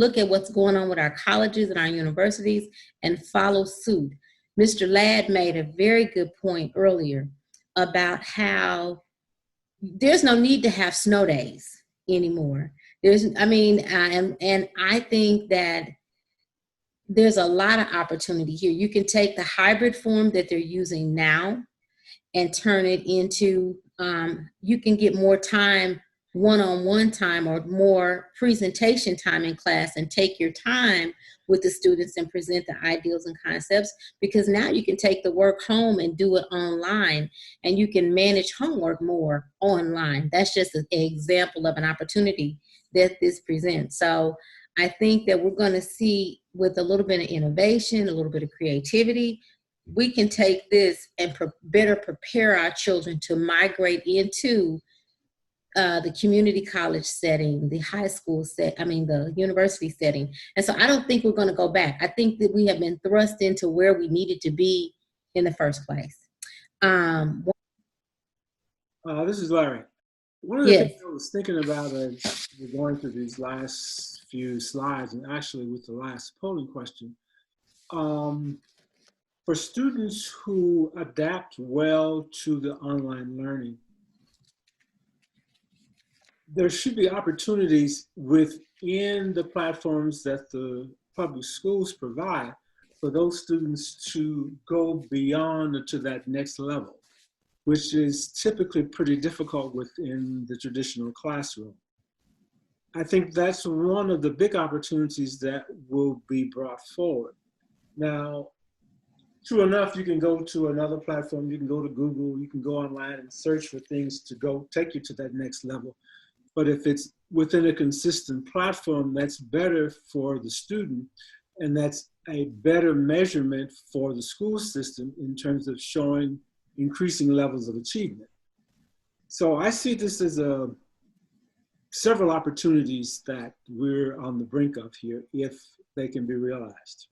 look at what's going on with our colleges and our universities and follow suit. Mr. Ladd made a very good point earlier about how there's no need to have snow days anymore. And I think that there's a lot of opportunity here. You can take the hybrid form that they're using now and turn it into, you can get more time, one-on-one time, or more presentation time in class, and take your time with the students and present the ideals and concepts, because now you can take the work home and do it online, and you can manage homework more online. That's just an example of an opportunity that this presents. So I think that we're going to see, with a little bit of innovation, a little bit of creativity, we can take this and better prepare our children to migrate into the community college setting, the high school the university setting. And so I don't think we're going to go back. I think that we have been thrust into where we needed to be in the first place. This is Larry. One of the things I was thinking about as we're going through these last few slides, and actually with the last polling question, for students who adapt well to the online learning, there should be opportunities within the platforms that the public schools provide for those students to go beyond to that next level, which is typically pretty difficult within the traditional classroom. I think that's one of the big opportunities that will be brought forward. Now, true enough, you can go to another platform, you can go to Google, you can go online and search for things to go take you to that next level. But if it's within a consistent platform, that's better for the student, and that's a better measurement for the school system in terms of showing increasing levels of achievement. So I see this as several opportunities that we're on the brink of here, if they can be realized.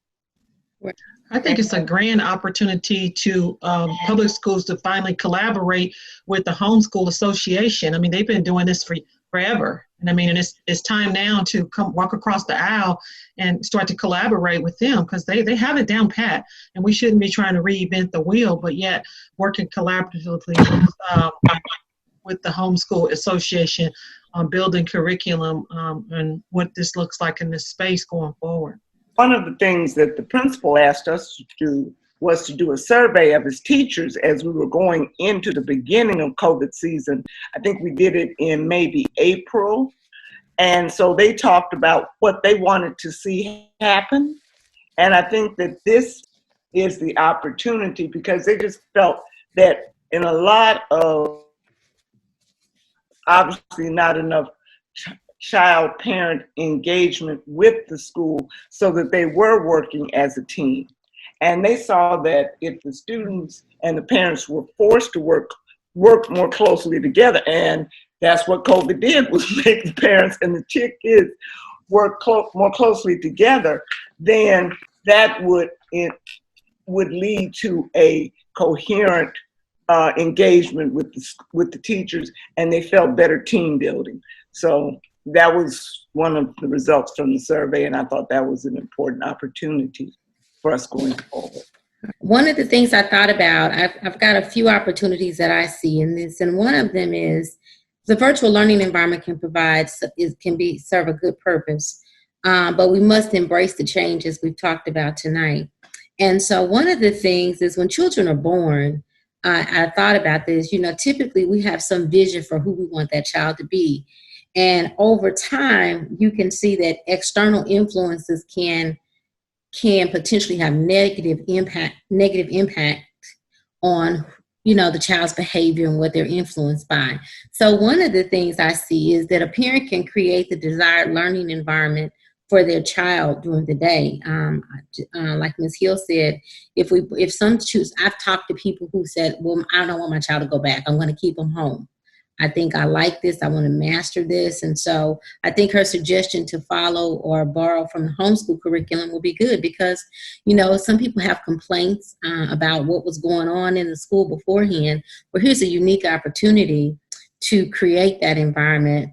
I think it's a grand opportunity to public schools to finally collaborate with the Homeschool Association. I mean, they've been doing this for forever. And I mean, and it's time now to come walk across the aisle and start to collaborate with them, because they have it down pat, and we shouldn't be trying to reinvent the wheel, but yet working collaboratively with the Homeschool Association on building curriculum and what this looks like in this space going forward. One of the things that the principal asked us to do was to do a survey of his teachers as we were going into the beginning of COVID season. I think we did it in maybe April. And so they talked about what they wanted to see happen. And I think that this is the opportunity, because they just felt that in a lot of, obviously not enough child-parent engagement with the school, so that they were working as a team. And they saw that if the students and the parents were forced to work more closely together, and that's what COVID did, was make the parents and the kids work more closely together, then that would lead to a coherent engagement with the teachers, and they felt better team building. So that was one of the results from the survey, and I thought that was an important opportunity for us going forward. One of the things I thought about, I've got a few opportunities that I see in this, and one of them is the virtual learning environment can serve a good purpose, but we must embrace the changes we've talked about tonight. And so one of the things is when children are born, I thought about this, typically we have some vision for who we want that child to be. And over time, you can see that external influences can potentially have negative impact on, the child's behavior and what they're influenced by. So one of the things I see is that a parent can create the desired learning environment for their child during the day. Like Ms. Hill said, if some choose, I've talked to people who said, well, I don't want my child to go back. I'm going to keep them home. I think I like this. I want to master this. And so I think her suggestion to follow or borrow from the homeschool curriculum will be good, because, some people have complaints about what was going on in the school beforehand. But here's a unique opportunity to create that environment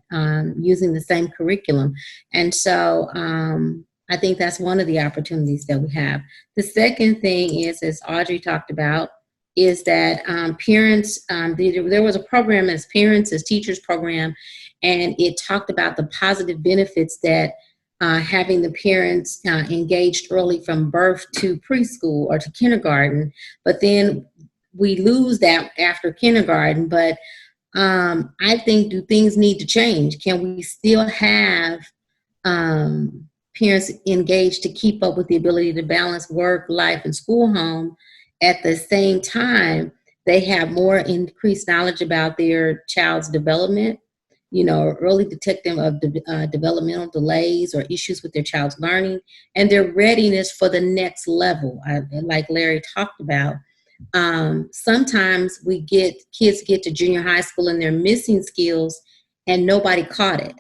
using the same curriculum. And so I think that's one of the opportunities that we have. The second thing is, as Audrey talked about, is that parents, there was a program as Parents as Teachers program, and it talked about the positive benefits that having the parents engaged early from birth to preschool or to kindergarten. But then we lose that after kindergarten. But I think, do things need to change? Can we still have parents engaged to keep up with the ability to balance work, life, and school home? At the same time, they have more increased knowledge about their child's development, early detecting of developmental delays or issues with their child's learning, and their readiness for the next level, like Larry talked about. Sometimes kids get to junior high school and they're missing skills and nobody caught it.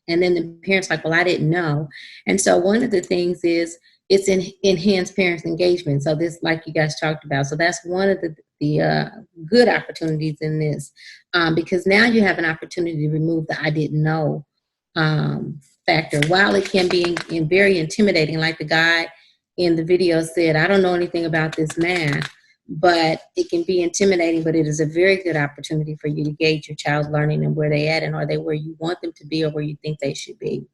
And then the parents like, well, I didn't know. And so one of the things is it's enhanced parents engagement. So this, like you guys talked about, so that's one of the good opportunities in this, because now you have an opportunity to remove the I didn't know factor. While it can be very intimidating, like the guy in the video said, I don't know anything about this math, but it can be intimidating, but it is a very good opportunity for you to gauge your child's learning and where they at, and are they where you want them to be or where you think they should be.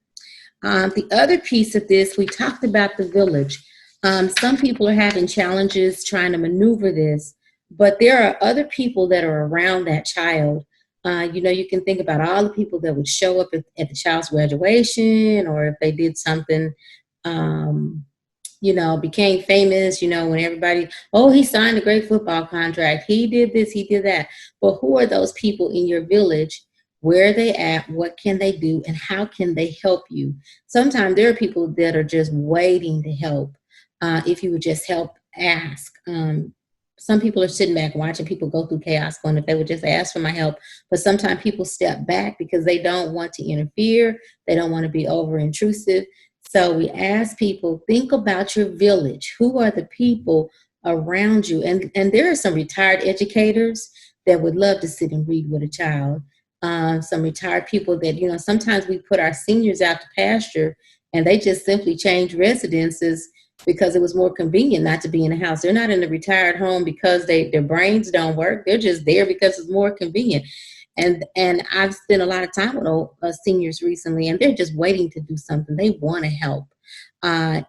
The other piece of this, we talked about the village. Some people are having challenges trying to maneuver this, but there are other people that are around that child. You can think about all the people that would show up at the child's graduation, or if they did something, became famous, when everybody, oh, he signed a great football contract, he did this, he did that. But who are those people in your village? Where are they at? What can they do? And how can they help you? Sometimes there are people that are just waiting to help. If you would just help ask. Some people are sitting back watching people go through chaos, going, if they would just ask for my help. But sometimes people step back because they don't want to interfere. They don't want to be over intrusive. So we ask people, think about your village. Who are the people around you? And there are some retired educators that would love to sit and read with a child. Some retired people that, sometimes we put our seniors out to pasture and they just simply change residences because it was more convenient not to be in the house. They're not in the retired home because their brains don't work. They're just there because it's more convenient. And I've spent a lot of time with seniors recently, and they're just waiting to do something. They want to help,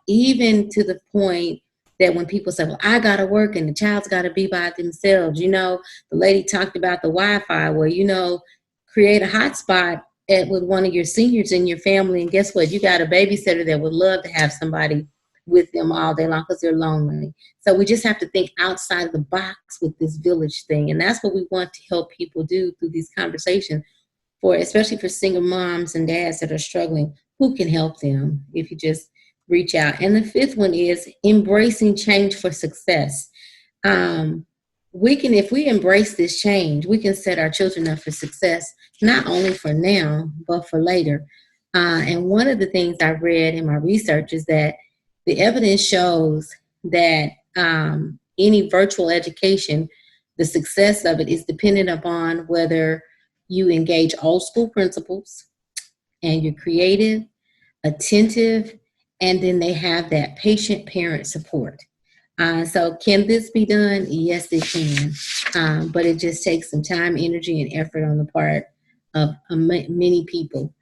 even to the point that when people say, well, I got to work and the child's got to be by themselves. The lady talked about the Wi-Fi where, create a hotspot with one of your seniors in your family. And guess what? You got a babysitter that would love to have somebody with them all day long because they're lonely. So we just have to think outside the box with this village thing. And that's what we want to help people do through these conversations, especially for single moms and dads that are struggling. Who can help them if you just reach out? And the fifth one is embracing change for success. If we embrace this change, we can set our children up for success, not only for now, but for later. And one of the things I read in my research is that the evidence shows that any virtual education, the success of it is dependent upon whether you engage old school principles and you're creative, attentive, and then they have that patient parent support. So can this be done? Yes, it can. But it just takes some time, energy, and effort on the part of many people.